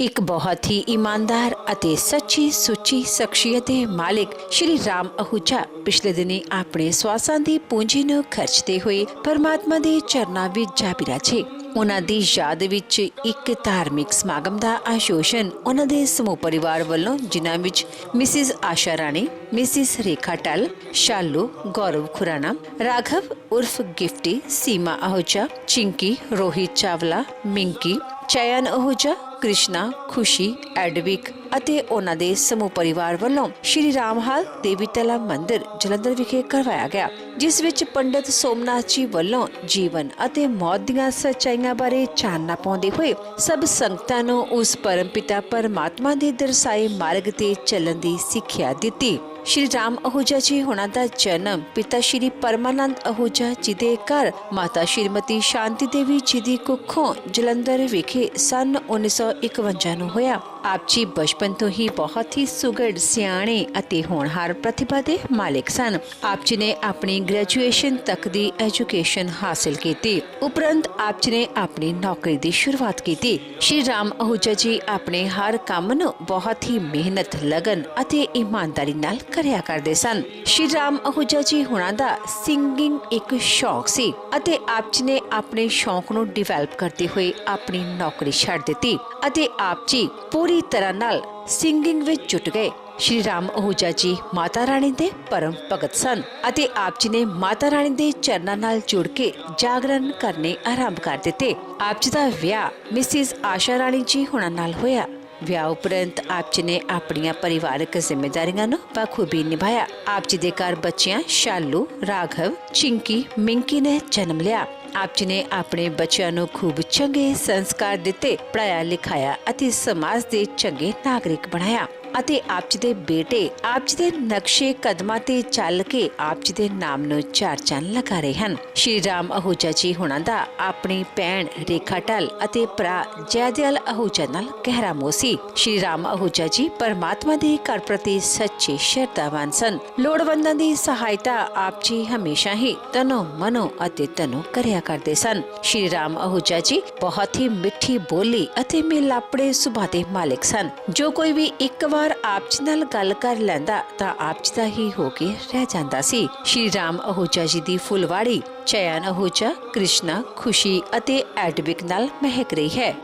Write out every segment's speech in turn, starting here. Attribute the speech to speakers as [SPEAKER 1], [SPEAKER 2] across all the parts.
[SPEAKER 1] ਇੱਕ ਬਹੁਤ ਹੀ ਈਮਾਨਦਾਰ ਅਤੇ ਸੱਚੀ ਸੁੱਚੀ ਸ਼ਖਸੀਅਤ ਦੇ ਮਾਲਿਕ ਸ਼੍ਰੀ ਰਾਮ ਅਹੂਜਾ ਪਿਛਲੇ ਦਿਨੀ ਆਪਣੇ ਸਵਾਸਾਂ ਦੀ ਪੂੰਜੀ ਨੂੰ ਖਰਚਦੇ ਹੋਏ ਪਰਮਾਤਮਾ ਦੇ ਚਰਨਾਂ ਵਿੱਚ ਜਾ ਬਿਰਾਜੇ। ਉਹਨਾਂ ਦੀ ਯਾਦ ਵਿੱਚ ਇੱਕ ਧਾਰਮਿਕ ਸਮਾਗਮ ਦਾ ਆਯੋਜਨ ਉਹਨਾਂ ਦੇ ਸਮੂਹ ਪਰਿਵਾਰ ਵੱਲੋਂ, ਜਿਨ੍ਹਾਂ ਵਿੱਚ ਮਿਸਿਸ ਆਸ਼ਾ ਰਾਣੀ, ਮਿਸਿਸ ਰੇਖਾ ਟਲ, ਸ਼ਾਲੂ, ਗੌਰਵ ਖੁਰਾਣਾ, ਰਾਘਵ ਉਰਫ ਗਿਫਟੀ, ਸੀਮਾ ਅਹੂਜਾ, ਚਿੰਕੀ, ਰੋਹਿਤ ਚਾਵਲਾ, ਮਿੰਕੀ, ਚਯਨ ਅਹੂਜਾ, ਕ੍ਰਿਸ਼ਨਾ, ਖੁਸ਼ੀ, ਐਡਵਿਕ ਅਤੇ ਉਹਨਾਂ ਦੇ ਸਮੂਹ ਪਰਿਵਾਰ ਵੱਲੋਂ ਸ਼੍ਰੀ ਰਾਮਹਾਲ ਦੇਵੀ ਤਲਾ ਮੰਦਿਰ ਜਲੰਧਰ ਵਿਖੇ ਕਰਵਾਇਆ ਗਿਆ, ਜਿਸ ਵਿੱਚ ਪੰਡਿਤ ਸੋਮਨਾਥ ਜੀ ਵੱਲੋਂ ਜੀਵਨ ਅਤੇ ਮੌਤ ਦੀਆਂ ਸੱਚਾਈਆਂ ਬਾਰੇ ਚਾਨਣਾ ਪਾਉਂਦੇ ਹੋਏ ਸਭ ਸੰਗਤਾਂ ਨੂੰ ਉਸ ਪਰਮਪਿਤਾ ਪਰਮਾਤਮਾ ਦੇ ਦਰਸਾਏ ਮਾਰਗ ਤੇ ਚੱਲਣ ਦੀ ਸਿੱਖਿਆ ਦਿੱਤੀ। ਸ਼੍ਰੀ ਰਾਮ ਅਹੂਜਾ ਜੀ ਹੋਣਾ ਦਾ ਜਨਮ ਪਿਤਾ ਸ਼੍ਰੀ ਪਰਮਾਨੰਦ ਅਹੂਜਾ ਜੀ ਦੇ ਘਰ ਮਾਤਾ ਸ਼੍ਰੀਮਤੀ ਸ਼ਾਂਤੀ ਦੇਵੀ ਜੀ ਦੀ ਕੁੱਖੋਂ ਜਲੰਧਰ ਵਿਖੇ ਸਨ 1951 ਨੂੰ ਹੋਇਆ। ਆਪ ਜੀ ਬਚਪਨ ਤੋਂ ਹੀ ਬਹੁਤ ਹੀ ਸੁਘੜ, ਸਿਆਣੇ ਅਤੇ ਹੋਣਹਾਰ ਪ੍ਰਤਿਭਾ ਦੇ ਮਾਲਿਕ ਸਨ। ਆਪ ਜੀ ਨੇ ਆਪਣੀ ਗ੍ਰੈਜੂਏਸ਼ਨ ਤੱਕ ਦੀ ਐਜੂਕੇਸ਼ਨ ਹਾਸਲ ਕੀਤੀ। ਉਪਰੰਤ ਆਪ ਜੀ ਨੇ ਆਪਣੀ ਨੌਕਰੀ ਦੀ ਸ਼ੁਰੂਆਤ ਕੀਤੀ। ਸ਼੍ਰੀ ਰਾਮ ਅਹੂਜਾ ਜੀ ਆਪਣੇ ਹਰ ਕੰਮ ਨੂੰ ਬਹੁਤ ਹੀ ਮਿਹਨਤ, ਲਗਨ ਅਤੇ ਇਮਾਨਦਾਰੀ ਨਾਲ ਕਰਿਆ ਕਰਦੇ ਸਨ। ਸ਼੍ਰੀ ਰਾਮ ਅਹੂਜਾ ਜੀ ਹੁਣਾਂ ਦਾ ਸਿੰਗਿੰਗ ਇੱਕ ਸ਼ੌਕ ਸੀ ਅਤੇ ਆਪ ਜੀ ਨੇ ਆਪਣੇ ਸ਼ੌਕ ਨੂੰ ਡਿਵੈਲਪ ਕਰਦੇ ਹੋਏ ਆਪਣੀ ਨੌਕਰੀ ਛੱਡ ਦਿੱਤੀ ਅਤੇ ਆਪ ਜੀ ਪੂਰੀ ਤਰ੍ਹਾਂ ਨਾਲ ਸਿੰਗਿੰਗ ਵਿੱਚ ਜੁਟ ਗਏ। ਸ਼੍ਰੀ ਰਾਮ ਅਹੂਜਾ ਜੀ ਮਾਤਾ ਰਾਣੀ ਦੇ ਪਰਮ ਭਗਤ ਸਨ ਅਤੇ ਆਪ ਜੀ ਨੇ ਮਾਤਾ ਰਾਣੀ ਦੇ ਚਰਨਾਂ ਨਾਲ ਜੁੜ ਕੇ ਜਾਗਰਣ ਕਰਨੇ ਆਰੰਭ ਕਰ ਦਿੱਤੇ। ਆਪ ਜੀ ਦਾ ਵਿਆਹ ਮਿਸਿਸ ਆਸ਼ਾ ਰਾਣੀ ਜੀ ਹੁਣਾਂ ਨਾਲ ਹੋਇਆ। ਵਿਆਹ ਉਪਰੰਤ ਆਪ ਜੀ ਨੇ ਆਪਣੀਆਂ ਪਰਿਵਾਰਕ ਜ਼ਿੰਮੇਦਾਰੀਆਂ ਨੂੰ ਬਖੂਬੀ ਨਿਭਾਇਆ। ਆਪ ਜੀ ਦੇ ਘਰ ਬੱਚਿਆਂ ਸ਼ਾਲੂ, ਰਾਘਵ, ਚਿੰਕੀ, ਮਿੰਕੀ ਨੇ ਜਨਮ ਲਿਆ। ਆਪ ਜੀ ਨੇ ਆਪਣੇ ਬੱਚਿਆਂ ਨੂੰ ਖੂਬ ਚੰਗੇ ਸੰਸਕਾਰ ਦਿੱਤੇ, ਪੜਾਇਆ ਲਿਖਾਇਆ ਅਤੇ ਸਮਾਜ ਦੇ ਚੰਗੇ ਨਾਗਰਿਕ ਬਣਾਇਆ ਅਤੇ ਆਪ ਜੀ ਦੇ ਬੇਟੇ ਆਪ ਜੀ ਦੇ ਨਕਸ਼ੇ ਕਦਮਾਂ ਤੇ ਚੱਲ ਕੇ ਆਪ ਜੀ ਦੇ ਨਾਮ ਨੂੰ ਚਾਰ ਚੰਨ ਲਗਾ ਰਹੇ ਹਨ। ਸ਼੍ਰੀ ਰਾਮ ਅਹੂਜਾ ਜੀ ਹੁਣਾਂ ਦਾ ਆਪਣੀ ਭੈਣ ਰੇਖਾ ਟਲ ਅਤੇ ਭਰਾ ਜੈਦਿਆਲ ਅਹੂਜਾ ਨਾਲ ਗਹਿਰਾ ਮੋਹ ਸੀ। ਸ਼੍ਰੀ ਰਾਮ ਅਹੂਜਾ ਜੀ ਪਰਮਾਤਮਾ ਦੇ ਘਰ ਪ੍ਰਤੀ ਸੱਚੇ ਸ਼ਰਧਾਵਾਨ ਸਨ। ਲੋੜਵੰਦਾਂ ਦੀ ਸਹਾਇਤਾ ਆਪ ਜੀ ਹਮੇਸ਼ਾ ਹੀ ਤਨੋਂ ਮਨੋਂ ਅਤੇ ਤਨੋਂ ਕਰਿਆ ਕਰਦੇ ਸਨ। ਸ਼੍ਰੀ ਰਾਮ ਅਹੂਜਾ ਜੀ ਬਹੁਤ ਹੀ ਮਿੱਠੀ ਬੋਲੀ ਅਤੇ ਮਿਲਾਪੜੇ ਸੁਭਾਅ ਦੇ ਮਾਲਿਕ ਸਨ। ਜੋ ਕੋਈ ਵੀ ਇੱਕ ਵਾਰ ਆਪ ਜੀ ਨਾਲ ਗੱਲ ਕਰ ਲੈਂਦਾ ਤਾਂ ਆਪ ਜੀ ਦਾ ਹੀ ਹੋ ਕੇ ਰਹਿ ਜਾਂਦਾ ਸੀ। ਸ਼੍ਰੀ ਰਾਮ ਅਹੂਜਾ ਜੀ ਦੀ ਫੁਲਵਾੜੀ ਚਯਨ ਅਹੂਜਾ, ਕ੍ਰਿਸ਼ਨਾ, ਖੁਸ਼ੀ ਅਤੇ ਐਡਵਿਕ ਨਾਲ ਮਹਿਕ ਰਹੀ ਹੈ।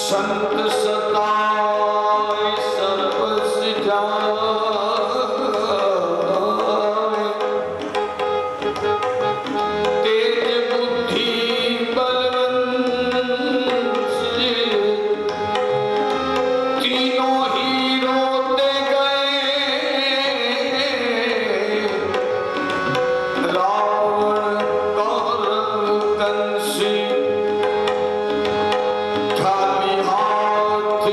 [SPEAKER 2] संत सताए सर्वस जाए, तेज बुद्धि बलवंत तीनों ही रोते गए। रावण कौरव कंस खाली हाथ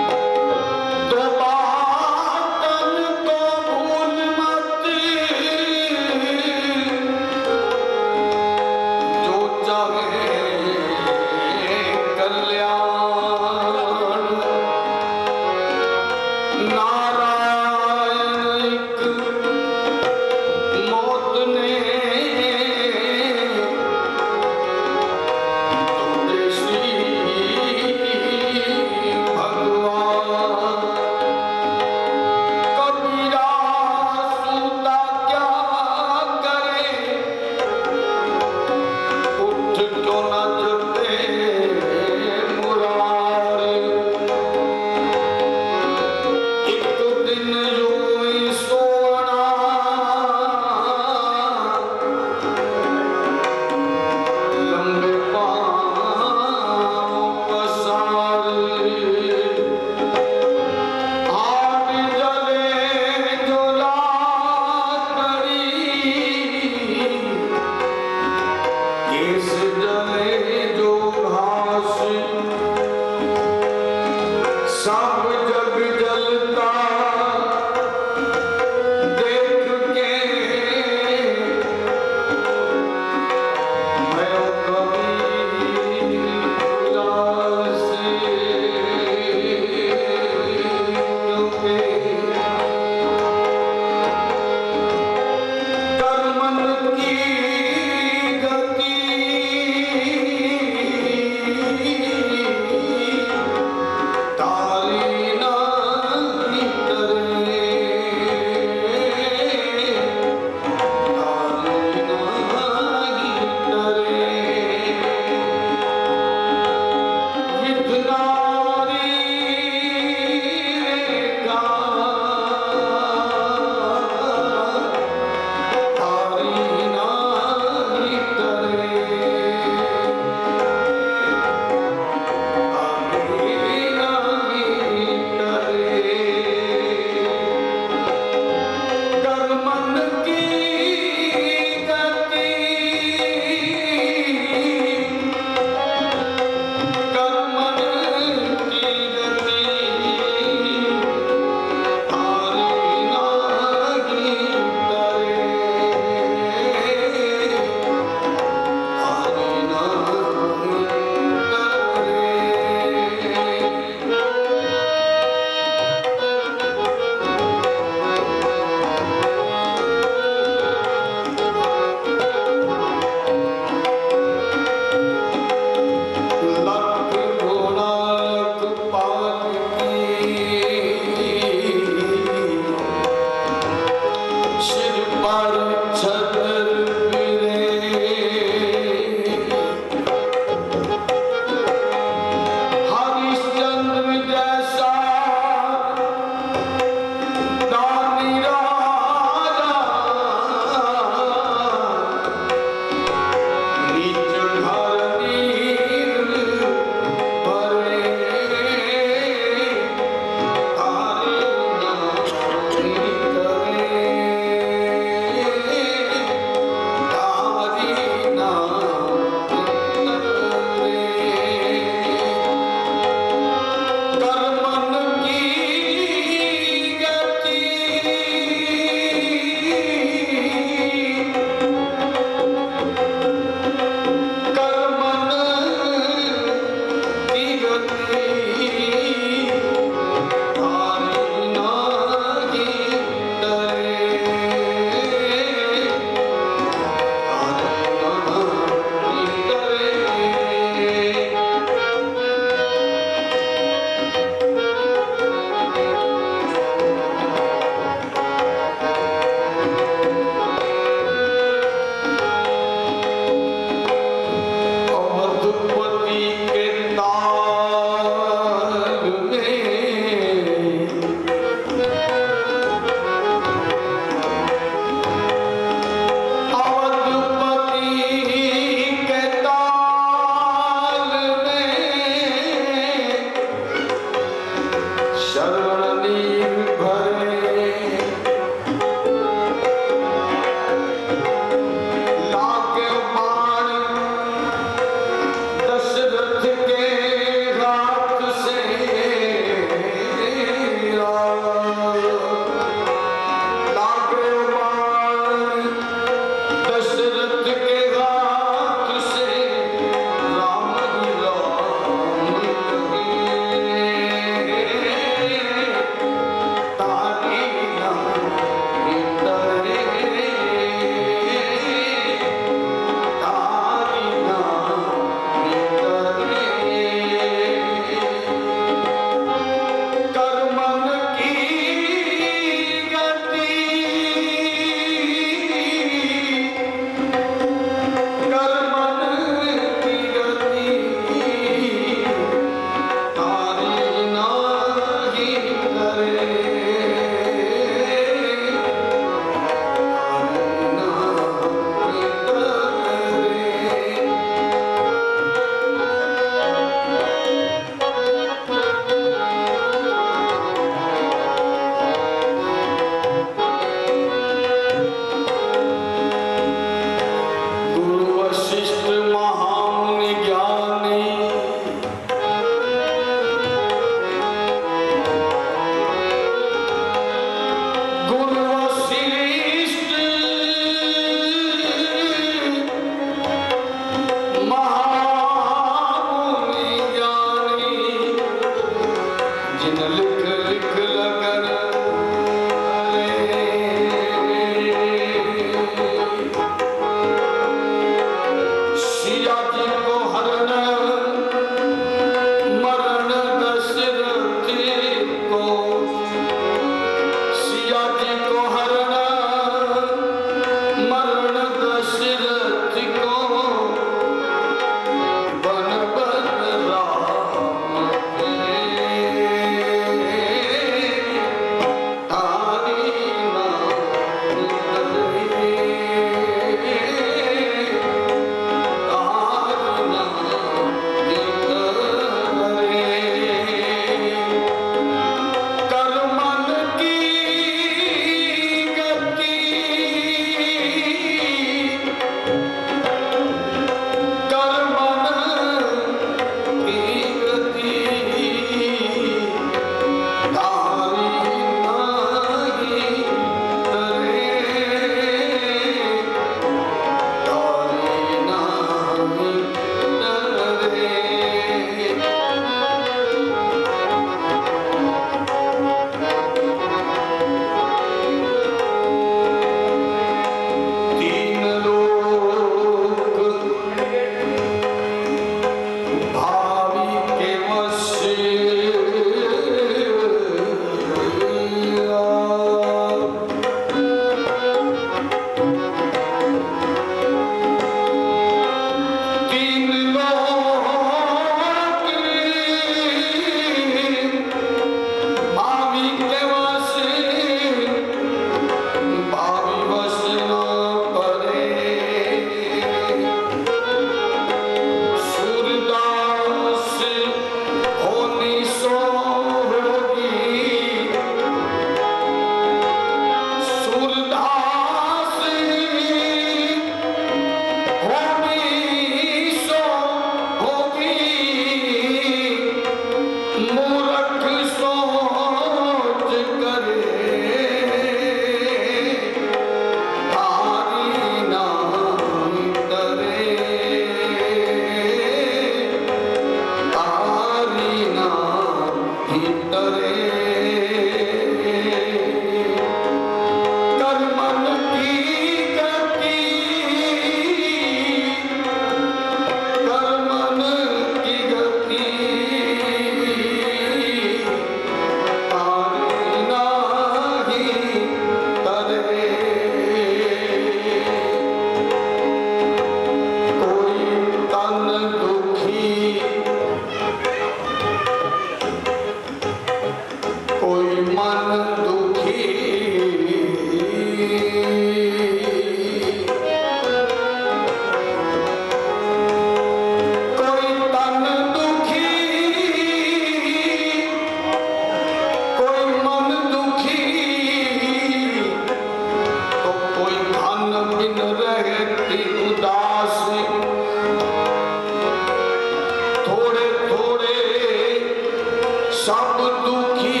[SPEAKER 2] सब दुखी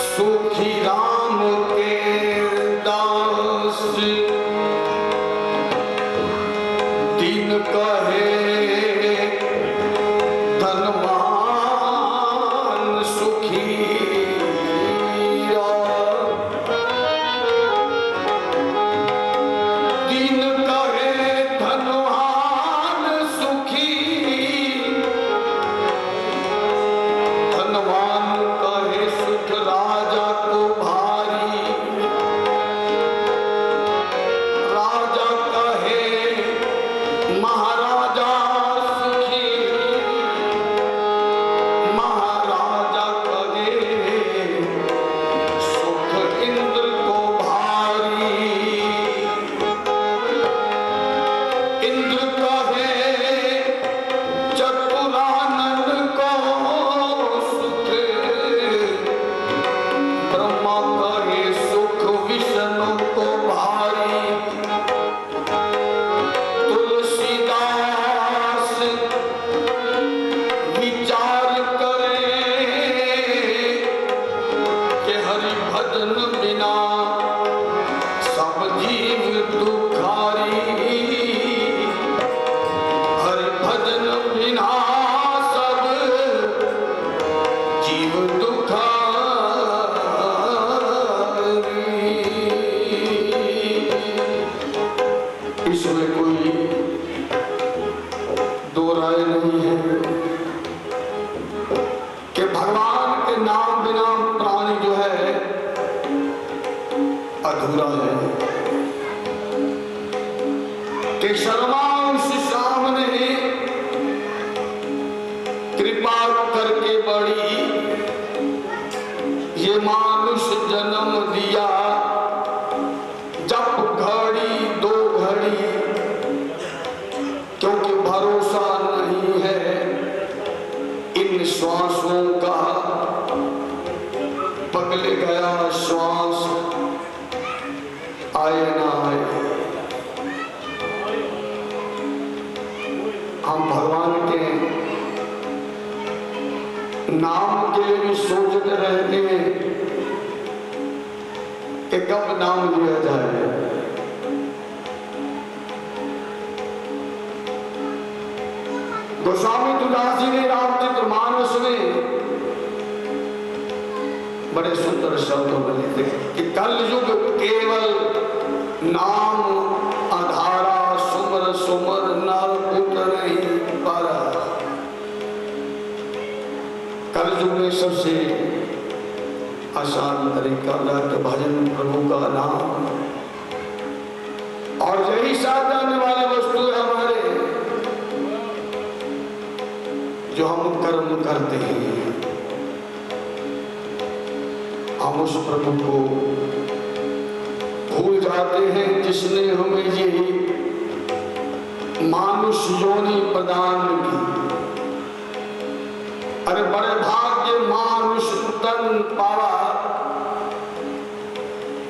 [SPEAKER 2] सुखी राम के दास, दिन कहे धनवान सुखी दिन कहे धनवान सुखी, धनवान कहे सुख राजा को भारी, राजा कहे महाराजा सुखी, महाराजा कहे सुख इंद्र को भारी, इंद्र कहे चतुरानन को सुख, ब्रह्मा कहे सुख विष्णु को भारी, तुलसीदास विचार करे कि हरि भजन बिना सब जीव दुखारी, हरि भजन बिना सब जीव दुखारी। इसमें कोई दो राय नहीं है कि भगवान के नाम बिना प्राणी जो है अधूरा है। कि शर्मांश सामने कृपा करके बड़ी ये मानुष जन्म दिया, जब घड़ी दो घड़ी, क्योंकि भरोसा नहीं है इन श्वासों का, पगले गया श्वास आए ना आए। हम भगवान के नाम के लिए भी सोचते रहते हैं कि कब नाम लिया जाए। गोस्वामी तुलसी जी ने रामचरितमानस में बड़े सुंदर शब्दों में लिखे कि कलयुग केवल नाम आधारा, सुमर सुमर नर पुत्र नहीं पारा। कलयुग में सबसे आसान तरीका के भजन प्रभु का नाम, और यही साथ जाने वाली वस्तु है हमारे, जो हम कर्म करते हैं। हम उस प्रभु को भूल जाते हैं जिसने हमें ये मानुष योनि प्रदान की। अरे बड़े भाग्य मानुष तन पावा,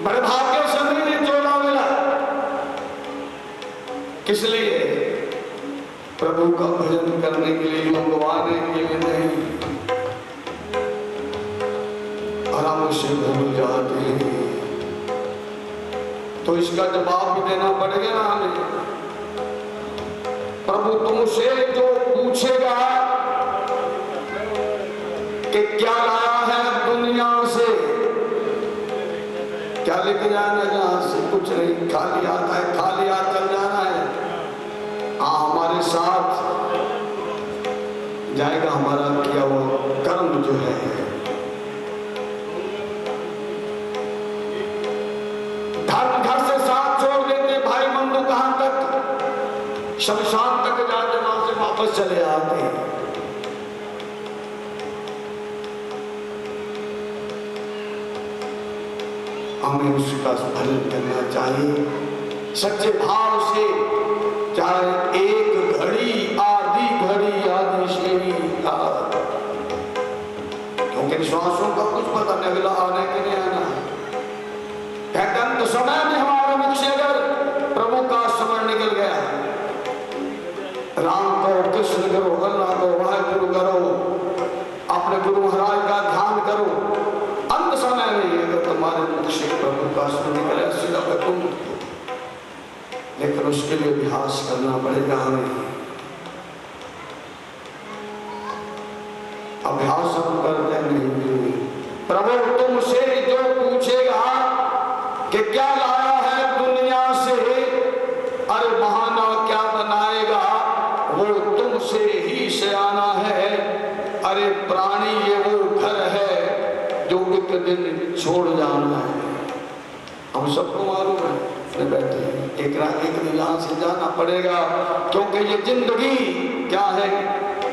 [SPEAKER 2] बड़े भाग्य से मेरी जोड़ा मिला। किस लिए? प्रभु का भजन करने के लिए, मंगवाने के लिए नहीं। और हम उसे भूल जाते हैं, तो इसका जवाब भी देना पड़ेगा ना हमें। प्रभु तुमसे जो पूछेगा कि क्या लाया है दुनिया से, क्या लेके जाना है, जहां से कुछ नहीं, खाली आता है, खाली हाथ चल जाना है। हमारे साथ जाएगा हमारा किया हुआ कर्म जो है। धर्म घर से साथ छोड़ देते, भाई बंधु कहां तक, शमशान तक जाते, वहां से वापस चले आते। हमें उसका भजन करना चाहिए सच्चे भाव से, चाहे एक घड़ी आधी घड़ी आधी शेरी, क्योंकि श्वासों का कुछ पता नहीं अगला आने के नहीं आना। तो समय में हमारे मुख से अगर प्रभु का स्मरण निकल गया, राम को कृष्ण करो, अल्लाह को वाहेगुरु गुरु महाराज का ध्यान करो। अंत समय में अगर तुम्हारे मुख से प्रभु का स्मरण निकले सीधा तुम, लेकिन उसके लिए अभ्यास करना पड़ेगा हमें। अभ्यास हम करते नहीं। प्रभु तुमसे जो पूछेगा कि क्या लाया है दुनिया से, अरे बहाना क्या बनाएगा, वो तुमसे ही से आना है। अरे प्राणी ये वो घर है जो एक दिन छोड़ जाना है। हम सबको मालूम है, बैठे हैं, एक ना एक दिन यहाँ से जाना पड़ेगा, क्योंकि ये जिंदगी क्या है,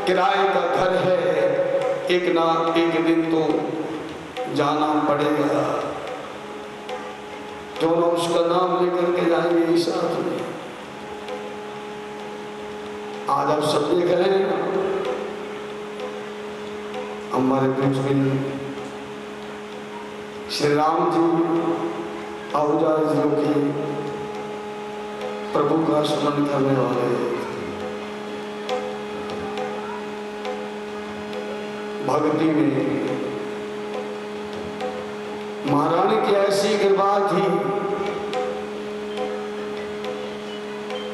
[SPEAKER 2] किराए का घर है। एक ना एक दिन तो जाना पड़ेगा। जो लोग उसका नाम लेकर के जाएंगे इस साथ में। आज आप सब देख रहे हैं ना, हमारे बीच में श्री राम जी आहूजा जी के प्रभु का स्मरण करने वाले भक्ति में महारानी की ऐसी कृपा थी।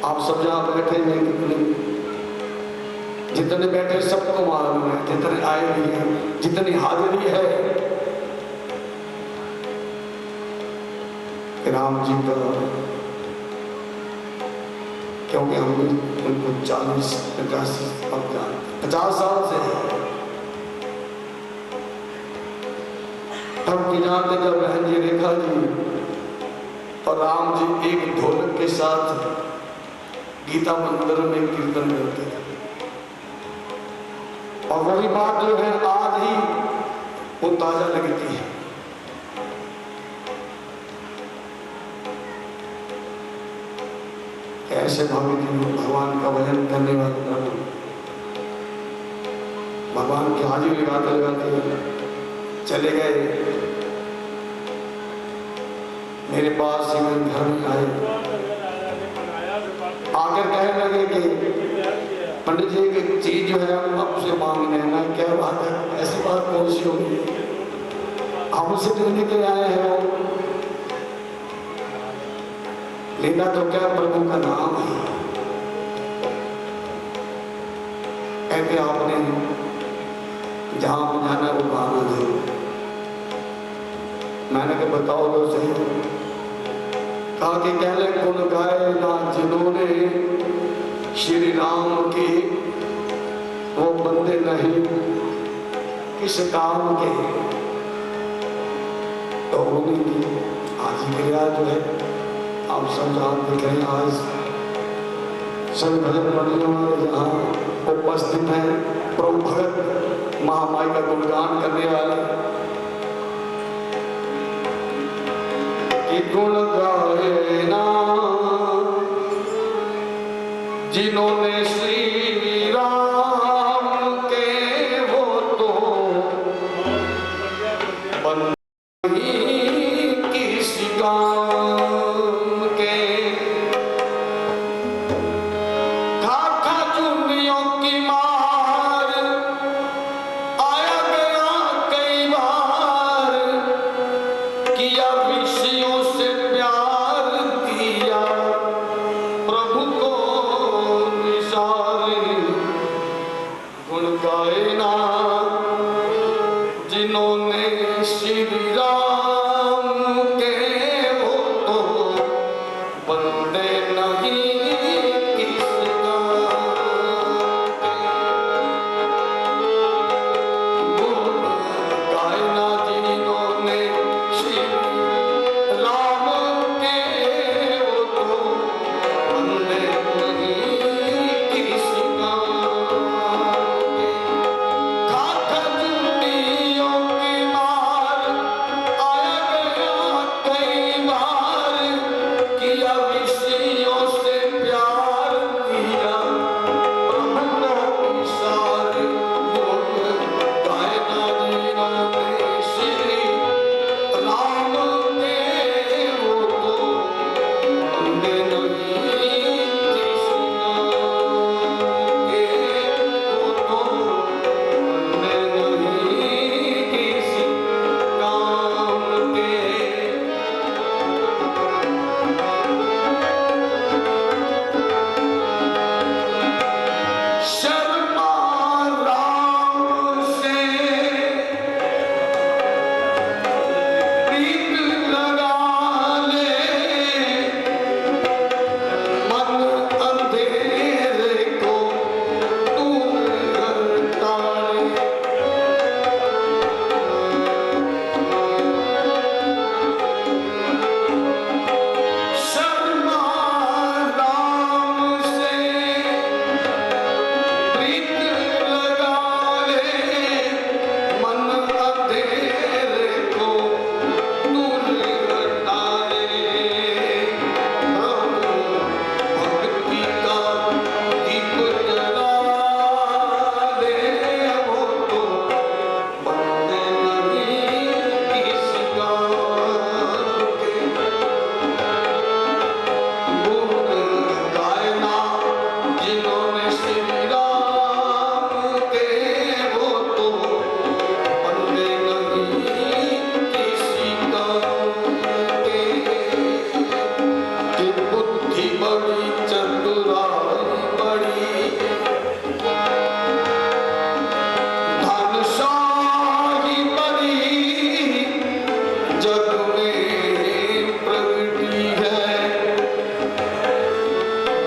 [SPEAKER 2] आप सब जहां बैठे हैं, जितने बैठे सबको मालूम है, जितने आए भी हैं, जितनी हाजिरी है राम जी का, क्योंकि हम उनको 50 साल से हम जानते जब बहन जी रेखा जी और राम जी एक ढोलक के साथ गीता मंदिर में कीर्तन करते थे, और वही बात जो है आज ही वो ताजा लगती है। ऐसे भगवान का भजन करने वाले भगवान की हाजिरी लगाते लगाते चले गए। मेरे पास ही घर में आए, आकर कहने लगे कि पंडित जी की चीज जो है हम आपसे मांगने हैं ना। क्या बात है, ऐसी बात कौन सी होगी, हमसे लेने के आए हैं वो। लेना तो क्या प्रभु का नाम है। कहते आपने जहां जाना वो बहाना दो। मैंने कहा बताओ तो सही। कहा कि कहले गुण गाए ना जिन्होंने श्री राम के, वो बंदे नहीं किस काम के। तो उन्हीं आज की क्रिया जो है आप सब जहाँ देख रहे हैं, आज सब भजन मंडलियों वाले जहाँ उपस्थित हैं, प्रभु भगत महामाई का गुणगान करने वाले कि गुण गाए ना जिन्होंने श्री राम के, वो तो बंदे किसी काम के। खाखा चुनियों की मार आया गया कई बार, किया विषयों से प्यार किया प्रभु को निसार। गुण गाए ना जिन्होंने श्री राम के, वो तो बंदे नहीं किसका। गुण गाए ना जिन्होंने श्री राम के, वो तो बंदे नहीं किसका। शर्मा राम से प्रीत लगा ले, मन अंधेरे को दूर करता ले। शर्मा राम से प्रीत लगा ले, मन अंधेरे को दूर करता ले। प्रभु भक्ति का दीप जला ले, वो तो बनते नहीं किसी काम के। गुण गायना जिन्होंने श्री राम के, वो तो बनते नहीं किसी काम के। कि बुद्धि बड़ी चतुराई बड़ी, धनशाही बड़ी जग में प्रगति है।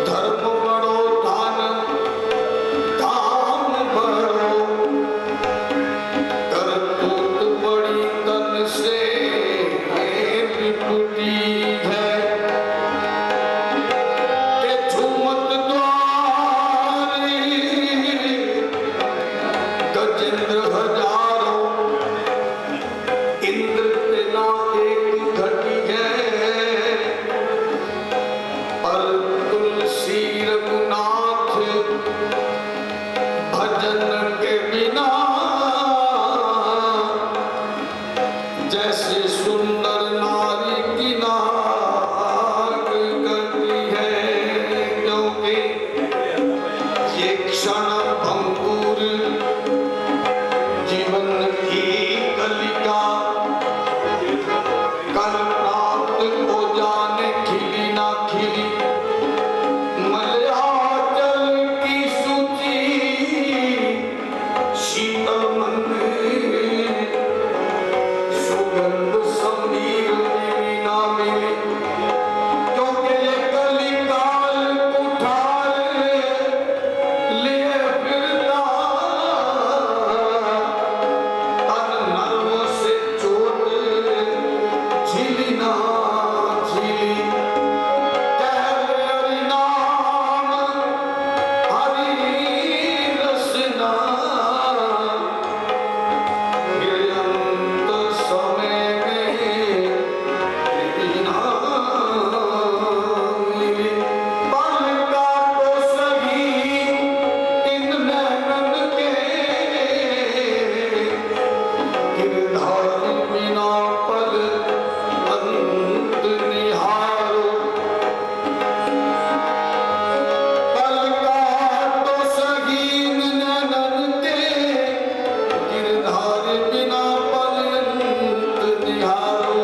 [SPEAKER 2] धर्म बड़ो दान धाम बड़ो, करतूत बड़ी तन से लिपटी है। के झूमत द्वारी गजेंद्र हजारों, इंद्र तेना एक घटी है। पर तुलसी रघुनाथ भजन के बिना, जैसे सुंदर नारी की नाक करती है। क्योंकि ये क्षण भंगुर जीवन की कलिका, कल प्राप्त हो जाने खिली ना खिली। मलयाचल की सूची शीतल मन में, सुगंध समीर मिली ना मिली। क्योंकि ये कलिकाल कुठार लिए फिरता, तन नर्म से चोट झिली ना झिली। कह ले हरि नाम हरि रसना, फिर अंत समय में कृति ना मिली। पल का तो सही इन नैनन के, गिरधारी बिना पल अंत निहारो। पल का तो सही इन नैनन के, गिरधारी बिना पल अंत निहारो।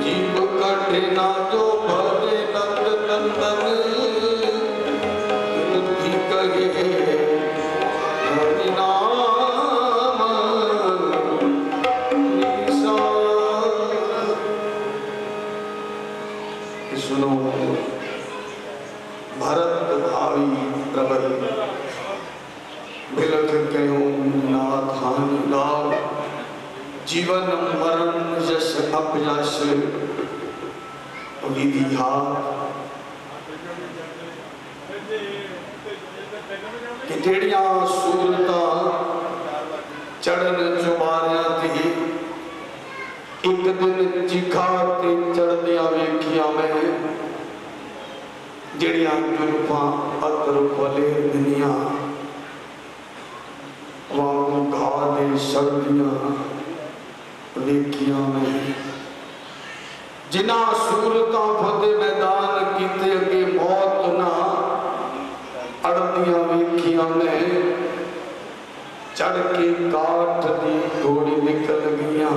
[SPEAKER 2] जीव कठिना जो भजे नंद नंदन, बुद्धि कहे हरि नाम निशान। सुनो भरत भावी प्रबल, बिलख कयो नाथान लाभ। जीवन मरण यश अपयश विधि हाथ। कि ਜਿਹੜੀਆਂ ਸੂਰਤਾਂ ਚੜਨ ਚੁਬਾਰਿਆਂ ਤੇ ਇੱਕ ਦਿਨ ਚਿਖਾ ਤੇ ਚੜਦਿਆਂ ਵੇਖੀਆਂ ਮੈਂ। ਜਿਹੜੀਆਂ ਜ਼ੁਲਫਾਂ ਅਤਰ ਫਲੇ ਦੁਨੀਆਂ ਵਾਂਗੂ ਘਾਹ ਦੇ ਸੜਦੀਆਂ ਵੇਖੀਆਂ ਮੈਂ। जिन्हां सूरतां फतेह मैदान कीते अगे मौत ना अड़दियां वेखियां मैं। चढ़ के काठ दी घोड़ी निकल गईयां,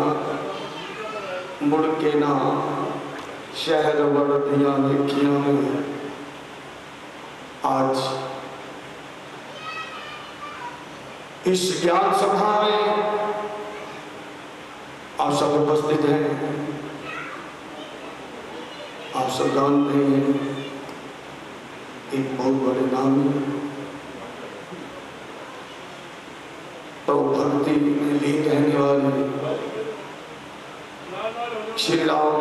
[SPEAKER 2] मुड़ के ना शहर वड़दियां वेखियां मैं। आज इस ज्ञान सभा में आप सब उपस्थित हैं। आप सब जानते हैं एक बहुत बड़े नाम तो भक्ति में लीन रहने वाले श्री राम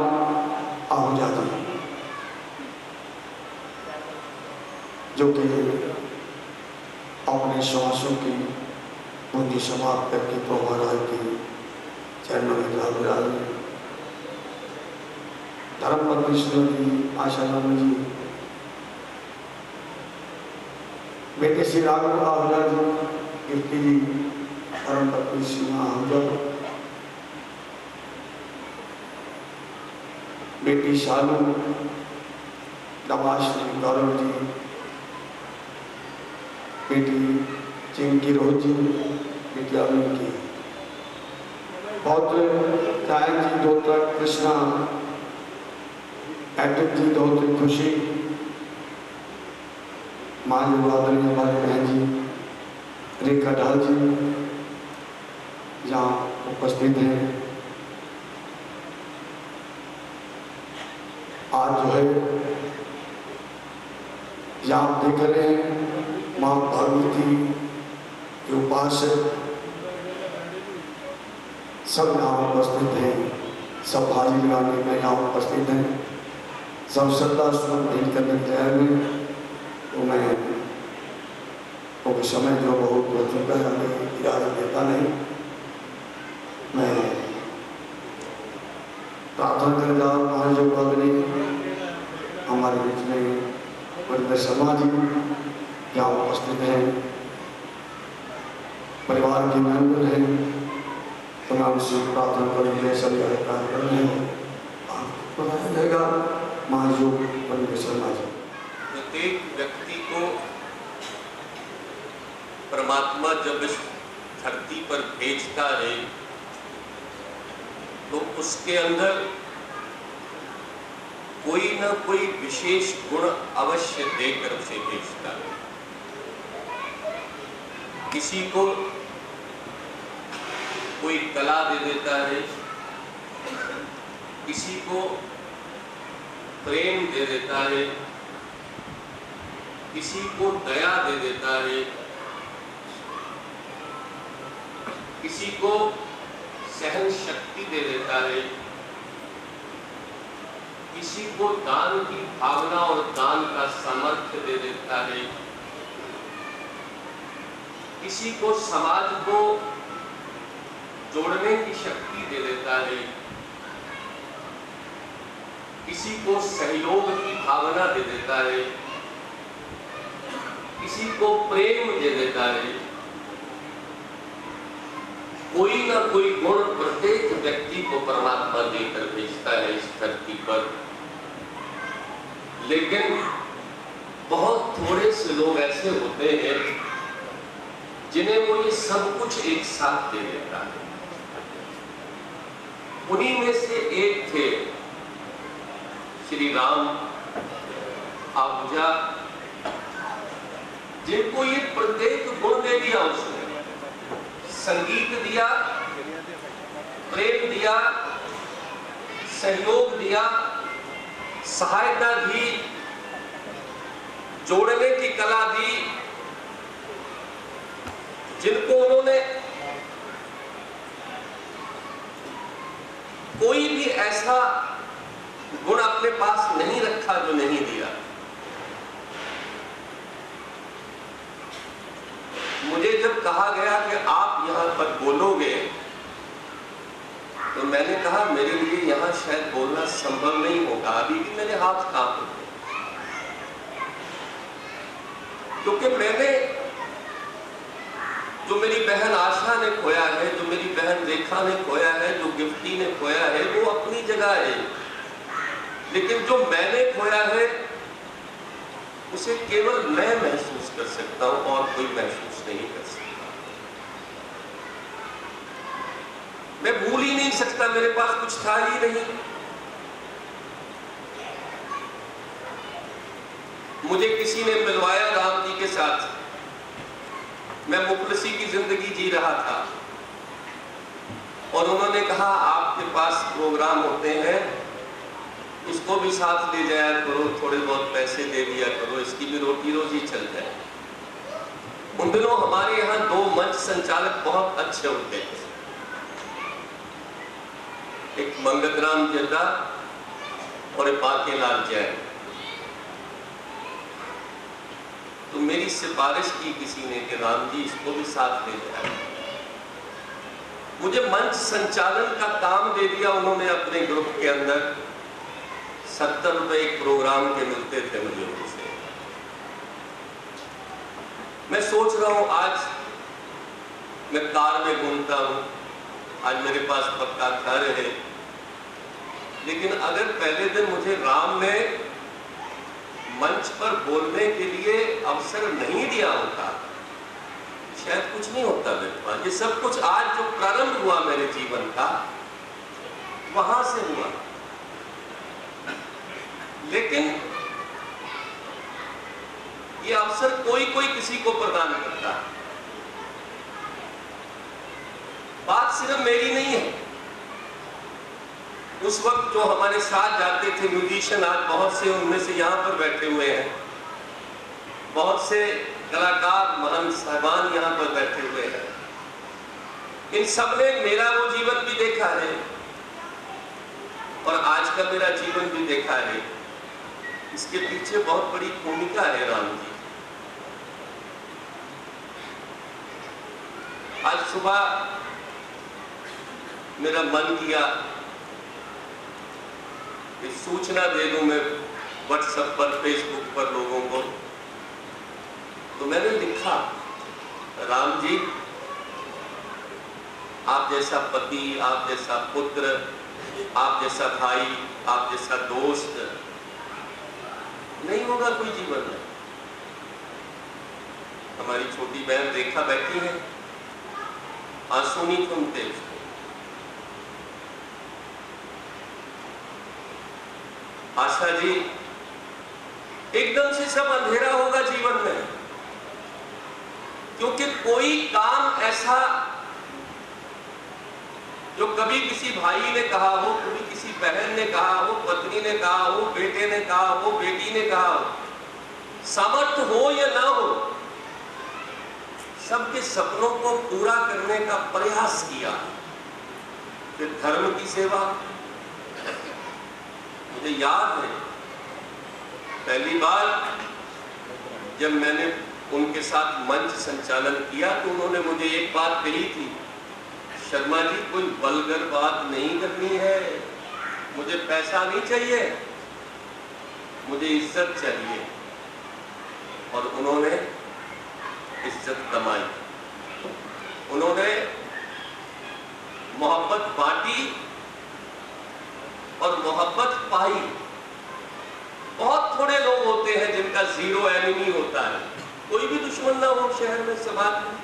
[SPEAKER 2] आहूजा जी, जो कि अपने श्वासों की पूंजी समाप्त करके प्रभु महाराज के चरणों में जा विराजे। धर्मपत्नी श्रीमती आशाराम जी, बेटे श्री राम आहूजा जी, कीर्ति जी, धर्मपत्नी श्री आहूजा, बेटी शालू, नवाज श्री गौरव जी, बेटी चिंकी रोज जी, बेटी अरुण की, पौत्र गायन जी, दोत्र कृष्णा, एडिट जी, दोत्र खुशी, माँ वादन हमारे बहन जी रेखा ढाल जी यहाँ उपस्थित हैं। आज जो है यहाँ आप देख रहे हैं माँ पार्वती के उपासक सब यहाँ उपस्थित हैं, सब भाजी लगाने में यहाँ उपस्थित हैं, सब श्रद्धा सुमन भेंट करने तैयार हैं। तो मैं तो समय जो बहुत हो चुका है, हमें इजाज़त देता नहीं। मैं प्रार्थना कर रहा हूँ जो पदनी हमारे बीच में वरिंदर शर्मा जी यहाँ उपस्थित हैं, परिवार के मेंबर हैं, तो मैं उनसे प्रार्थना करूँगा सभी अधिकार करने आपको बताया जाएगा। महायोग वरिंदर शर्मा जी।
[SPEAKER 3] प्रत्येक व्यक्ति को परमात्मा जब इस धरती पर भेजता है तो उसके अंदर कोई ना कोई विशेष गुण अवश्य देकर उसे भेजता है। किसी को कोई कला दे देता है, किसी को प्रेम दे देता है, किसी को दया दे देता है, किसी को सहन शक्ति दे देता है, किसी को दान की भावना और दान का सामर्थ्य दे देता है, किसी को समाज को जोड़ने की शक्ति दे देता है, किसी को सहयोग की भावना दे देता है, किसी को प्रेम दे देता है। कोई ना कोई गुण प्रत्येक व्यक्ति को परमात्मा देकर भेजता है इस धरती पर। लेकिन बहुत थोड़े से लोग ऐसे होते हैं जिन्हें वो ये सब कुछ एक साथ दे देता है। उन्हीं में से एक थे श्री राम आहूजा, जिनको ये प्रत्येक गुण दे दिया उसने। संगीत दिया, प्रेम दिया, सहयोग दिया, सहायता दी, जोड़ने की कला दी, जिनको उन्होंने कोई भी ऐसा गुण अपने पास नहीं रखा जो नहीं दिया। मुझे जब कहा गया कि आप यहाँ पर बोलोगे, तो मैंने कहा मेरे लिए यहाँ शायद बोलना संभव नहीं होगा, अभी भी मेरे हाथ कांप रहे, क्योंकि मैंने जो मेरी बहन आशा ने खोया है, जो मेरी बहन रेखा ने खोया है, जो गिफ्टी ने खोया है, वो अपनी जगह है। लेकिन जो मैंने खोया है उसे केवल मैं महसूस कर सकता हूं और कोई महसूस नहीं कर सकता। मैं भूल ही नहीं सकता, मेरे पास कुछ था ही नहीं। मुझे किसी ने मिलवाया राम जी के साथ। मैं मुखलसी की जिंदगी जी रहा था और उन्होंने कहा आपके पास प्रोग्राम होते हैं, इसको भी साथ ले जाया करो, थोड़े बहुत पैसे दे दिया करो, इसकी भी रोटी रोजी चल जाए। उन दिनों हमारे यहाँ 2 मंच संचालक बहुत अच्छे होते थे, एक मंगतराम जद्दा और एक बाकेलाल जैन। तो मेरी सिफारिश की किसी ने कि राम जी इसको भी साथ ले जाए। मुझे मंच संचालन का काम दे दिया उन्होंने अपने ग्रुप के अंदर। 70 रुपए एक प्रोग्राम के मिलते थे मुझे उनसे। मैं सोच रहा हूं आज मैं कार में घूमता हूं, आज मेरे पास पक्का घर है, लेकिन अगर पहले दिन मुझे राम ने मंच पर बोलने के लिए अवसर नहीं दिया होता, शायद कुछ नहीं होता मेरे पास। ये सब कुछ आज जो प्रारंभ हुआ मेरे जीवन का, वहां से हुआ। लेकिन ये अवसर कोई कोई किसी को प्रदान करता है। बात सिर्फ मेरी नहीं है। उस वक्त जो हमारे साथ जाते थे म्यूजिशियन, आज बहुत से उनमें से यहाँ पर बैठे हुए हैं, बहुत से कलाकार महान साहबान यहाँ पर बैठे हुए हैं। इन सब ने मेरा वो जीवन भी देखा है और आज का मेरा जीवन भी देखा है। इसके पीछे बहुत बड़ी भूमिका है राम जी। आज सुबह मेरा मन किया कि सूचना दे दूं मैं व्हाट्सएप पर, फेसबुक पर लोगों को। तो मैंने लिखा, राम जी आप जैसा पति, आप जैसा पुत्र, आप जैसा भाई, आप जैसा दोस्त नहीं होगा कोई जीवन में। हमारी छोटी बहन रेखा बैठी है, आंसू नहीं थमते उसको। आशा जी, एकदम से सब अंधेरा होगा जीवन में, क्योंकि कोई काम ऐसा जो कभी किसी भाई ने कहा हो, कभी किसी बहन ने कहा हो, पत्नी ने कहा हो, बेटे ने कहा हो, बेटी ने कहा हो, सामर्थ्य हो या ना हो, सबके सपनों को पूरा करने का प्रयास किया। फिर धर्म की सेवा। मुझे याद है पहली बार जब मैंने उनके साथ मंच संचालन किया तो उन्होंने मुझे एक बात कही थी, शर्मा जी कोई वल्गर बात नहीं करनी है, मुझे पैसा नहीं चाहिए, मुझे इज्जत चाहिए। और उन्होंने इज्जत कमाई, उन्होंने मोहब्बत बांटी और मोहब्बत पाई। बहुत थोड़े लोग होते हैं जिनका जीरो एनिमी होता है, कोई भी दुश्मन ना हो शहर में, समाज में,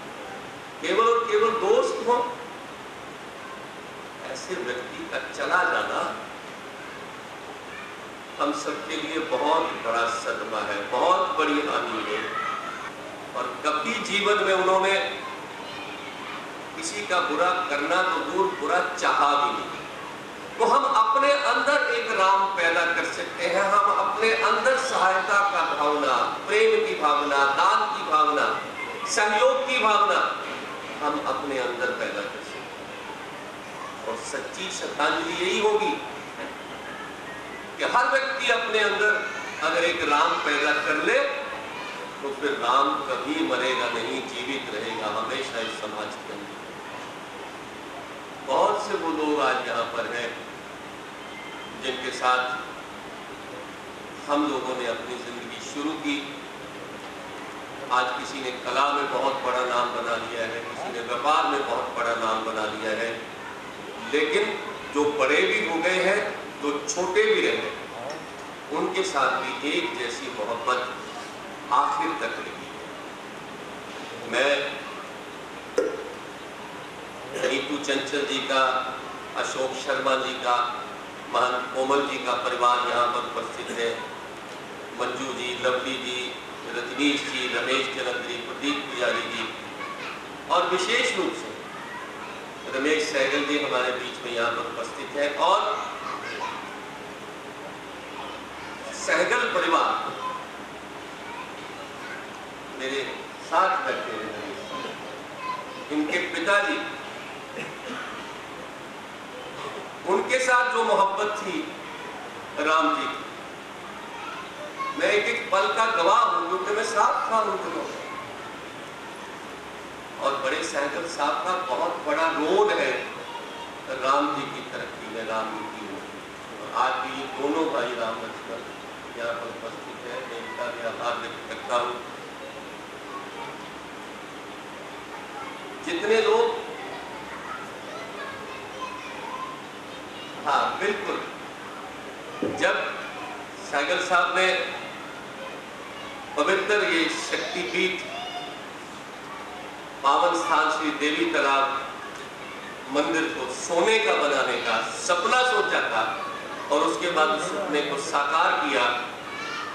[SPEAKER 3] केवल और केवल दोस्त हो। ऐसे व्यक्ति का चला जाना हम सबके लिए बहुत बड़ा सदमा है, बहुत बड़ी हानि है। और कभी जीवन में उन्होंने किसी का बुरा करना तो दूर, बुरा चाहा भी नहीं। तो हम अपने अंदर एक राम पैदा कर सकते हैं। हम अपने अंदर सहायता का भावना, प्रेम की भावना, दान की भावना, सहयोग की भावना हम अपने अंदर पैदा कर सकते हैं। और सच्ची श्रद्धांजलि यही होगी कि हर व्यक्ति अपने अंदर अगर एक राम पैदा कर ले तो फिर राम कभी मरेगा नहीं, जीवित रहेगा हमेशा इस समाज के अंदर। बहुत से वो लोग आज यहाँ पर हैं जिनके साथ हम लोगों ने अपनी जिंदगी शुरू की। आज किसी ने कला में बहुत बड़ा नाम बना लिया है, किसी ने व्यापार में बहुत बड़ा नाम बना लिया है, लेकिन जो बड़े भी हो गए हैं, जो छोटे भी रहे, उनके साथ भी एक जैसी मोहब्बत आखिर तक रही। मैं नीतू चंचल जी का, अशोक शर्मा जी का, महंत कोमल जी का परिवार यहाँ पर उपस्थित है, मंजू जी, लवली जी, रजनीश जी, रमेश चलंदरी, प्रदीप पुजारी जी और विशेष रूप से रमेश सहगल जी हमारे बीच में यहाँ पर उपस्थित हैं और सहगल परिवार मेरे साथ बैठे हैं। इनके पिताजी, उनके साथ जो मोहब्बत थी राम जी की, मैं एक एक पल का गवाह हूं क्योंकि मैं साथ था उन दिनों। और बड़े सहगल साहब का बहुत बड़ा रोल है राम जी की तरक्की में, राम जी की में। आज भी ये दोनों भाई राम लक्ष्मण यहाँ पर उपस्थित है, मैं इनका भी आभार व्यक्त करता हूँ। जितने लोग, हाँ बिल्कुल, जब सहगल साहब ने पवित्र ये शक्तिपीठ पावन स्थान श्री देवी तालाब मंदिर को सोने का बनाने का सपना सोचा था और उसके बाद उस सपने को साकार किया,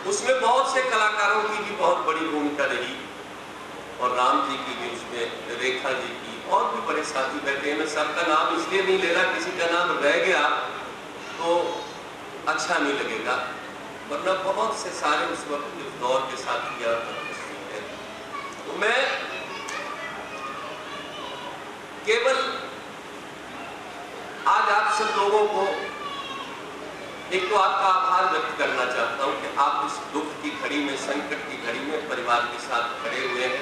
[SPEAKER 3] उसमें बहुत से कलाकारों की भी बहुत बड़ी भूमिका रही और राम जी की भी उसमें, रेखा जी की, और भी बड़े साथी बैठे हैं। मैं सबका नाम इसलिए नहीं ले रहा, किसी का नाम रह गया तो अच्छा नहीं लगेगा, वरना बहुत से सारे उस वक्त इस दौर के साथ यहाँ पर उपस्थित हैं। तो मैं केवल आज आप सब लोगों को एक तो आपका आभार व्यक्त करना चाहता हूं कि आप इस दुख की घड़ी में, संकट की घड़ी में परिवार के साथ खड़े हुए हैं।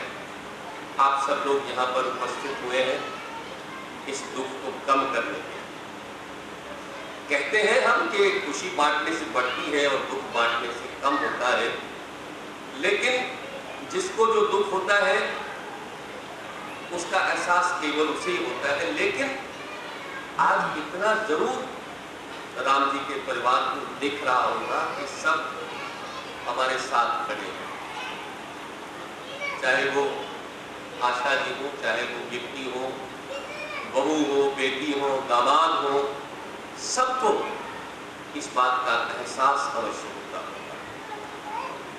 [SPEAKER 3] आप सब लोग यहाँ पर उपस्थित हुए हैं इस दुख को कम करने के। कहते हैं हम कि खुशी बांटने से बढ़ती है और दुख बांटने से कम होता है, लेकिन जिसको जो दुख होता है उसका एहसास केवल उसे ही होता है। लेकिन आज इतना जरूर राम जी के परिवार को दिख रहा होगा कि सब हमारे साथ खड़े हैं, चाहे वो आशा जी हो, चाहे वो गिफ्टी हो, बहू हो, बेटी हो, दामाद हो, सबको इस बात का एहसास अवश्य होता होगा।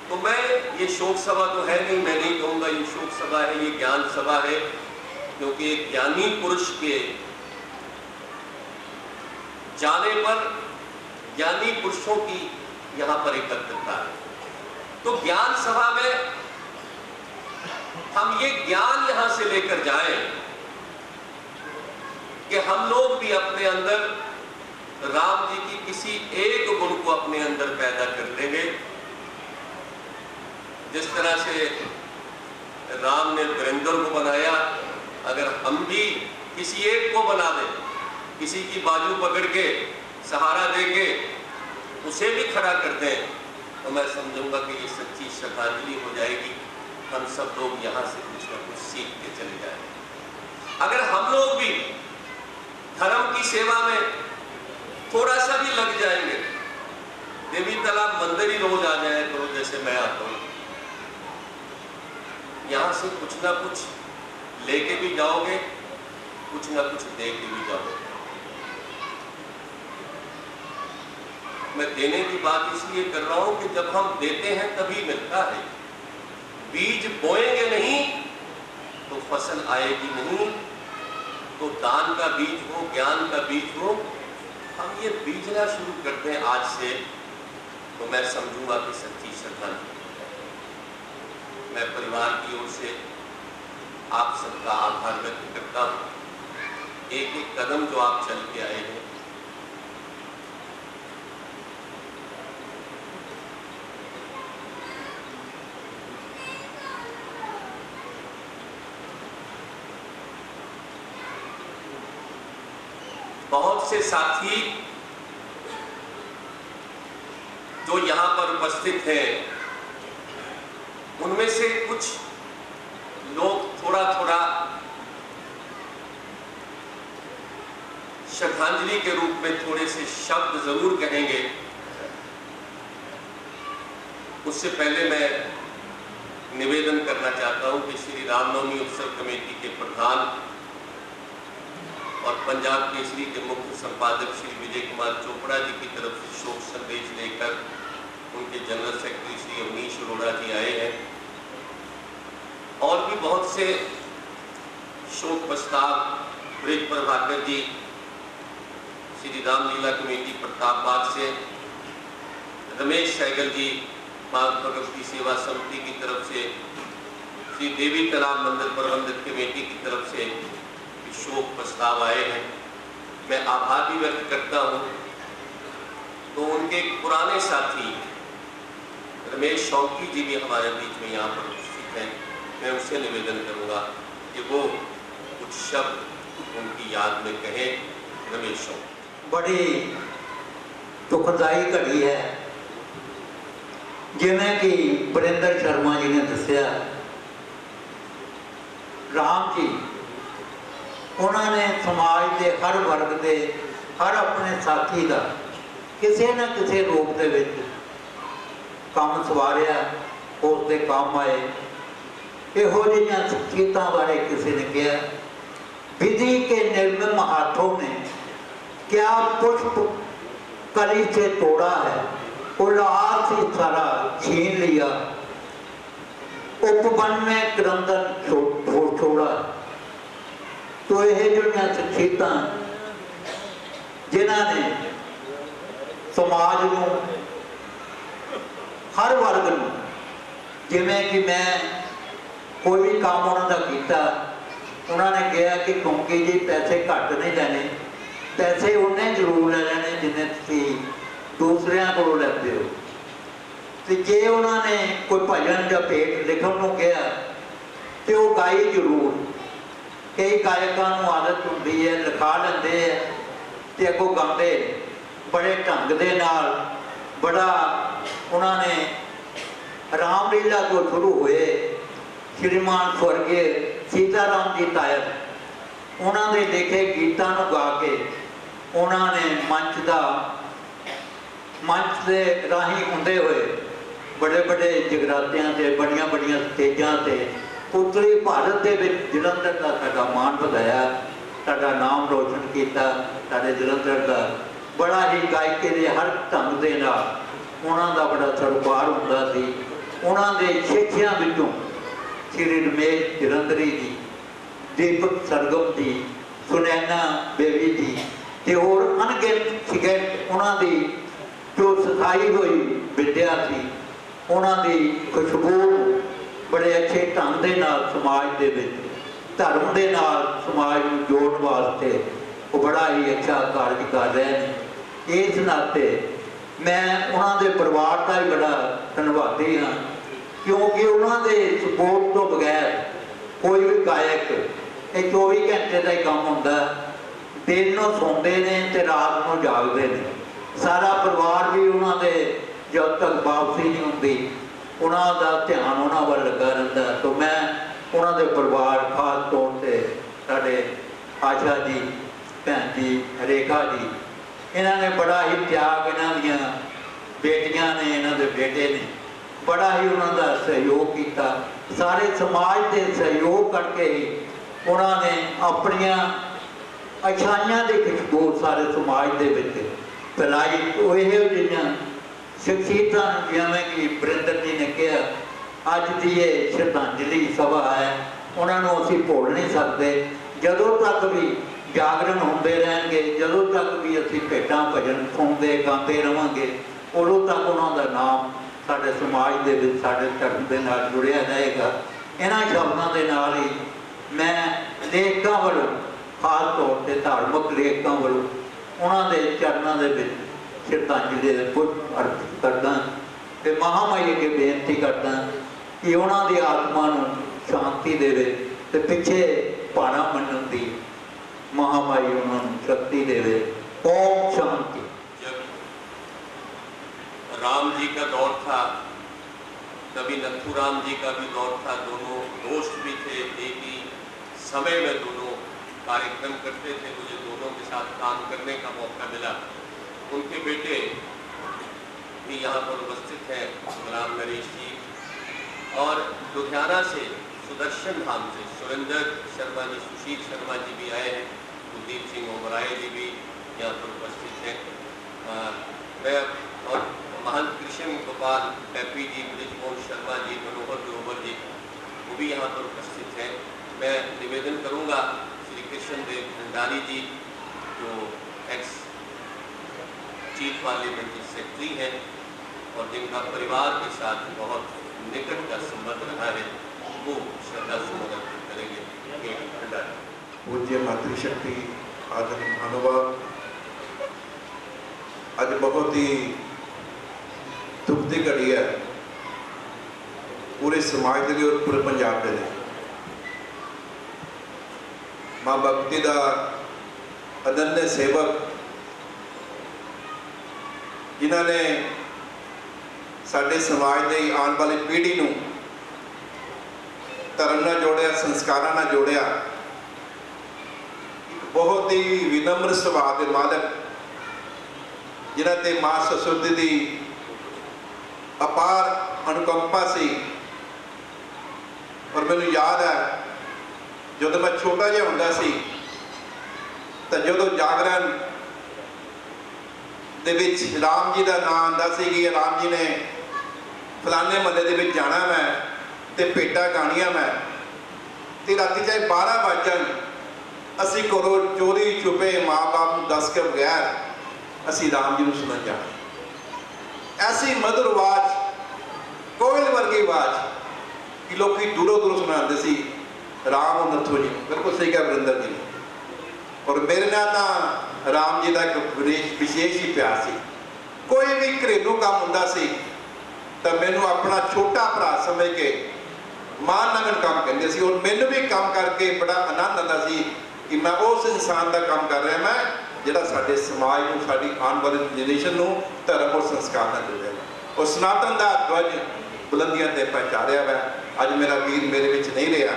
[SPEAKER 3] तो मैं, ये शोक सभा तो है नहीं, मैं नहीं कहूँगा ये शोक सभा है, ये ज्ञान सभा है, क्योंकि एक ज्ञानी पुरुष के जाने पर ज्ञानी पुरुषों की यहाँ पर एकत्रितता है। तो ज्ञान सभा में हम ये ज्ञान यहाँ से लेकर जाएं कि हम लोग भी अपने अंदर राम जी की किसी एक गुण को अपने अंदर पैदा कर लेंगे। जिस तरह से राम ने वीरेंद्र को बनाया, अगर हम भी किसी एक को बना दें, किसी की बाजू पकड़ के सहारा देके उसे भी खड़ा कर दें, तो मैं समझूंगा कि ये सच्ची श्रद्धांजलि हो जाएगी। हम सब लोग यहाँ से कुछ ना कुछ सीख के चले जाएंगे। अगर हम लोग भी धर्म की सेवा में थोड़ा सा भी लग जाएंगे, देवी तालाब मंदिर ही रोज आ जाए तो जैसे मैं आता हूँ, यहाँ से कुछ ना कुछ लेके भी जाओगे, कुछ ना कुछ दे के भी जाओगे। मैं देने की बात इसलिए कर रहा हूं कि जब हम देते हैं तभी मिलता है। बीज बोएंगे नहीं तो फसल आएगी नहीं। तो दान का बीज हो, ज्ञान का बीज हो, हम ये बीजना शुरू करते हैं आज से, तो मैं समझूंगा कि सच्ची श्रद्धांजलि। मैं परिवार की ओर से आप सबका आभार व्यक्त करता हूँ। एक एक कदम जो आप चल के आए हैं, बहुत से साथी जो यहाँ पर उपस्थित हैं, उनमें से कुछ लोग थोड़ा थोड़ा श्रद्धांजलि के रूप में थोड़े से शब्द जरूर कहेंगे। उससे पहले मैं निवेदन करना चाहता हूं कि श्री रामनवमी उत्सव कमेटी के प्रधान और पंजाब केसरी के मुख्य संपादक श्री विजय कुमार चोपड़ा जी की तरफ से शोक संदेश लेकर उनके जनरल सेक्रेटरी श्री अवनीश अरोड़ा जी आए हैं, और भी बहुत से शोक प्रस्ताव ब्रिज प्रभाकर जी श्री रामलीला कमेटी प्रतापबाग से, रमेश सहगल जी मां भगवती सेवा समिति की तरफ से, श्री देवी तालाब मंदिर प्रबंधक कमेटी की तरफ से शोक प्रस्ताव आए हैं। मैं आभार भी व्यक्त करता हूँ। तो उनके एक पुराने साथी रमेश शौकी जी भी हमारे बीच में यहाँ पर उपस्थित हैं। मैं उनसे निवेदन करूँगा कि वो कुछ शब्द उनकी याद में कहें। रमेश शौकी।
[SPEAKER 4] बड़ी दुखदाई घड़ी है, जिमें कि वरिंदर शर्मा जी ने दसिया, राम जी उन्होंने समाज के हर वर्ग के हर अपने साथी का किसी न किसी रूप के विच काम सवारिया, उसके काम आए। इहो जिहियां शख्सियतां बारे किसी ने कहा, विधि के निर्मम हाथों ने क्या पुष्प कली से तोड़ा है, उल्लास ही सारा छीन लिया, उपवन में क्रंदन छोड़ा। तो यह जो शख्सियतां जिन्हां ने समाज नूं हर वर्ग नूं, जिवें कि मैं कोई भी काम उन्होंने किया, उन्होंने कहा कि क्योंकि जी पैसे घट नहीं लेने, पैसे उन्हें जरूर ले लेने जिन्हें तुम दूसरिया को लेते हो। तो जे उन्होंने कोई भजन या भेंट लिखण को कहा तो वह गाई जरूर। कई गायकों को आदत होंगी है, लिखा लेंगे है तो अगों गाते बड़े ढंग के नाल, बड़ा उन्होंने रामलीला को शुरू हुए श्रीमान स्वर्गीय सीताराम जी तायर, उन्होंने लिखे गीतों को गा के उन्होंने मंच के राही होंदे हुए बड़े बड़े जगरातियां से, बड़िया बड़िया स्टेजा से उत्तरी भारत के जलंधर का साडा मान बढ़ाया, साडा नाम रोशन किया। साडे जलंधर का बड़ा ही गायकी के हर ढंग के नाल उन्हां दा बड़ा सरोकार हुंदा सी। उन्हां दे शिष्यां विचों श्री रमेश जलंधरी जी, दीपक सरगम जी, सुनैना बेबी जी ते होर अनगिनत शिगत उन्हां दी जो सिखाई हुई विद्या सी, उन्हां दी खुशबू बड़े अच्छे ढंग के नाल समाज के धर्म के नाल समाज को जोड़ने वास्ते वो बड़ा ही अच्छा कार्य कर रहे हैं। इस नाते मैं उन्होंने परिवार का भी बड़ा धन्यवादी हाँ, क्योंकि उन्होंने सपोर्ट तो बगैर कोई भी गायक ये 24 घंटे का ही काम होंदा, दिन को सौंदे ने ते रात को जागते हैं। सारा परिवार भी उन्होंने जब तक वापसी नहीं होंगी उन्होंने ध्यान उन्होंने वाल लगा रहता। तो मैं उन्होंने परिवार खास तौर पर साढ़े आशा जी, भैन जी, रेखा जी, इन्होंने बड़ा ही त्याग, इन्हों बेटियां ने, इन्होंने बेटे ने बड़ा ही उन्होंने सहयोग किया। सारे समाज के सहयोग करके ही उन्होंने अपन अच्छाइयां की खुशबू सारे समाज के फैलाई। तो यह शख्सियतां जिवें कि वरिंदर जी ने कहा, अज की ये श्रद्धांजलि सभा है, उन्होंने असीं भुल नहीं सकते। जदों तक भी जागरण होंदे रहेंगे, जदों तक भी असीं भेटां भजन सुनते गाते रहांगे, उदों तक उन्होंने नाम साडे समाज के विच साडे धर्म के नाल जुड़िया रहेगा। इन्हां शब्दों के नाल ही मैं लेखकां वालों खास तौर पर धार्मिक लेखकां वालों उन्होंने चरणों के विच श्रद्धांजलि के पुष्प अर्पित करदा ते महामाई अगे बेनती करदा कि उन्होंने आत्मा को शांति देवे ते पिछे भाड़ा मनन की महामाई उन्होंने शक्ति देवे। ओम शांति।
[SPEAKER 3] जब राम जी का दौर था तभी नथुराम जी का भी दौर था, दोनों दोस्त भी थे, एक ही समय में दोनों कार्यक्रम करते थे। मुझे दोनों के साथ काम करने का मौका मिला। उनके बेटे भी यहाँ पर उपस्थित हैं, गुलाम नरेश जी, और लुधियाना से सुदर्शन धाम से सुरेंद्र शर्मा जी, सुशील शर्मा जी भी आए हैं, कुलदीप सिंह ओबराय जी भी यहाँ पर उपस्थित हैं। मैं और महंत कृष्ण गोपाल एपी जी, ब्रिजमोहन शर्मा जी, मनोहर ग्रोवर जी, वो भी यहाँ पर उपस्थित हैं। मैं निवेदन करूँगा श्री कृष्ण देव भंडारी जी, जो एक्स चीफ पार्लियामेंट्री सेक्रेटरी हैं और जिनका परिवार के साथ बहुत निकट का संबंध रहा है, वो श्रद्धा सुमन अर्पित करेंगे। भंडारी।
[SPEAKER 5] पूज्य मातृशक्ति आदरणीय महानुभाव, आज बहुत ही दुख की घड़ी है पूरे समाज के लिए और पूरे पंजाब के लिए। माँ भगवती का अनन्य सेवक जिन्होंने साडे समाज की आने वाली पीढ़ी को धर्म नाल जोड़िया, संस्कारां नाल जोड़िया, बहुत ही विनम्र सुभाव के मालक जिन्हां ते मां सरस्वती की अपार अनुकंपा सी। और मैनूं याद है जदों मैं छोटा जिहा हुंदा सी तो जदों जागरण दे विच राम जी का नाम आंदा सी कि राम जी ने फलाने महल्ले दे विच जाना मैं ते भेटां गाणियां मैं, ते राती चाहे 12 वज जाण असी घरों चोरी छुपे माँ बाप को दस के बगैर असी राम जी को सुनन जाना। ऐसी मधुर आवाज, कोयल वर्गी आवाज कि लोग दूरों दूरों सुनाते सी राम और नथो जी, बिल्कुल सही कहा वरिंदर जी। और मेरे नाल तां राम जी का एक विशेष ही प्यार सी। कोई भी घरेलू काम हुंदा सी तो मैनू अपना छोटा भरा समझ के मान नाल मैनूं काम कहंदे सी। और मैनूं भी काम करके बड़ा आनंद आता सी कि मैं उस इंसान का काम कर रहा, मैं जिहड़ा साडे समाज को, साडी आने वाली जनरेशन को धर्म और संस्कार नाल जोड़ेगा और सनातन का ध्वज बुलंदियां ते पहुंचारिया वै। अज मेरा वीर मेरे विच नहीं रहा,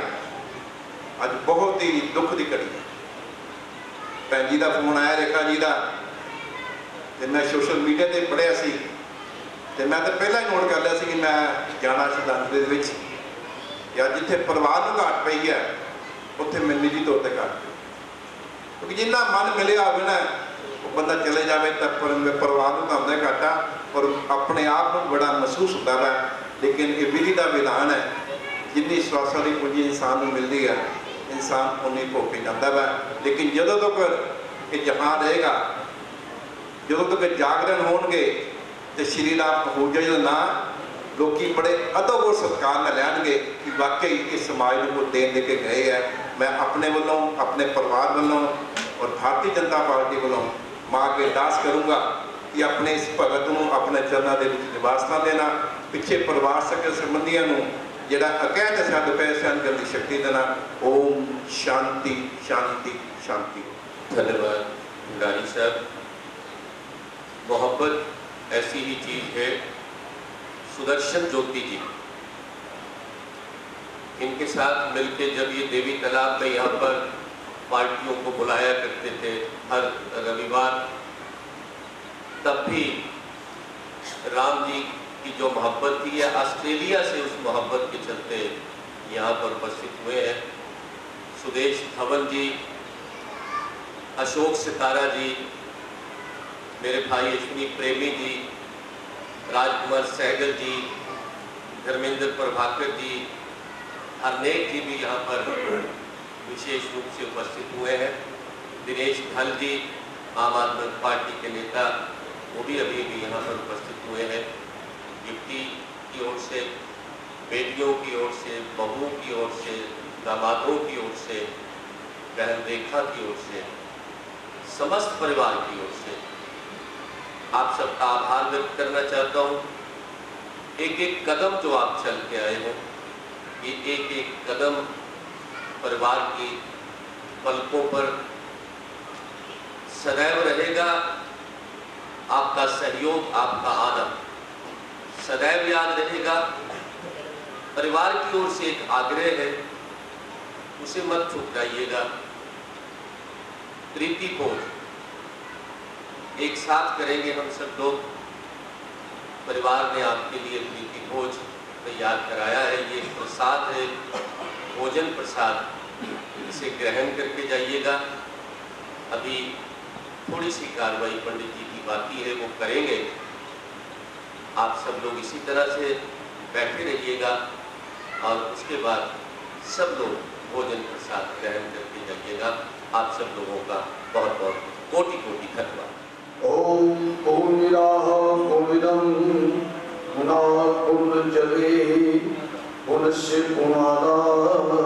[SPEAKER 5] अज बहुत ही दुख की घड़ी है। भैन जी का फोन आया रेखा जी का, तो मैं सोशल मीडिया पर पढ़िया सी, तो मैं तो पहला ही नोट कर लिया सी कि मैं जाना श्रद्धांजलि दे विच, या जिथे परिवार को घाट पई है उत्थे मैं निजी तौर पर घाट, क्योंकि जिन्ना मन मिलिया हो ना वो बंदा चले जाए तो परिवार को आंदा घाटा और अपने आप को बड़ा महसूस होता है। लेकिन ये विधि का विधान है, जिन्नी श्वासा की पूंजी इंसान को मिलती है इंसान उन्नी भोग जाता है। लेकिन जदों तक ये जहां रहेगा, जदों तक जागरण होणगे तो श्री राम आहूजा जी का नाम लोग बड़े अदब और सत्कार में लैणगे कि वाकई इस समाज को देन दे के गए है। मैं अपने वालों, अपने परिवार वालों और भारतीय जनता पार्टी वालों माँ के अरदास करूँगा कि अपने इस भगत को अपने चरणों के निवास ना देना, पिछे परिवार सके संबंधियों को जिहड़ा अकैत शब्द पे सहन करने की शक्ति देना। ओम शांति शांति शांति।
[SPEAKER 3] धन्यवाद भंडारी साहब। मोहब्बत ऐसी ही चीज है। सुदर्शन ज्योति जी, इनके साथ मिलके जब ये देवी तालाब में यहाँ पर पार्टियों को बुलाया करते थे हर रविवार, तब भी राम जी की जो मोहब्बत थी या ऑस्ट्रेलिया से उस मोहब्बत के चलते यहाँ पर उपस्थित हुए हैं। सुदेश धवन जी, अशोक सितारा जी, मेरे भाई अश्विनी प्रेमी जी, राजकुमार सहगल जी, धर्मेंद्र प्रभाकर जी, अनेक जी भी यहाँ पर विशेष रूप से उपस्थित हुए हैं। दिनेश धल जी, आम आदमी पार्टी के नेता, वो भी अभी यहाँ पर उपस्थित हुए हैं। डिप्टी की ओर से, बेटियों की ओर से, बहुओं की ओर से, दामादों की ओर से, बहन रेखा की ओर से, समस्त परिवार की ओर से आप सबका आभार व्यक्त करना चाहता हूँ। एक एक कदम जो आप चल के आए हो, ये एक एक कदम परिवार की पलकों पर सदैव रहेगा। आपका सहयोग, आपका आदर सदैव याद रहेगा। परिवार की ओर से एक आग्रह है, उसे मत ठुकराइएगा। प्रीति भोज एक साथ करेंगे हम सब लोग। परिवार ने आपके लिए प्रीति भोज तैयार कराया है। ये प्रसाद है, भोजन प्रसाद, इसे ग्रहण करके जाइएगा। अभी थोड़ी सी कार्रवाई पंडित जी की बाकी है, वो करेंगे। आप सब लोग इसी तरह से बैठे रहिएगा और उसके बाद सब लोग भोजन प्रसाद ग्रहण करके जाइएगा। आप सब लोगों का बहुत बहुत कोटि कोटि धन्यवाद।
[SPEAKER 2] ओम पूर्णिराः पूर्णिदं पुनः पूर्णजगे पुनश्च पुनराः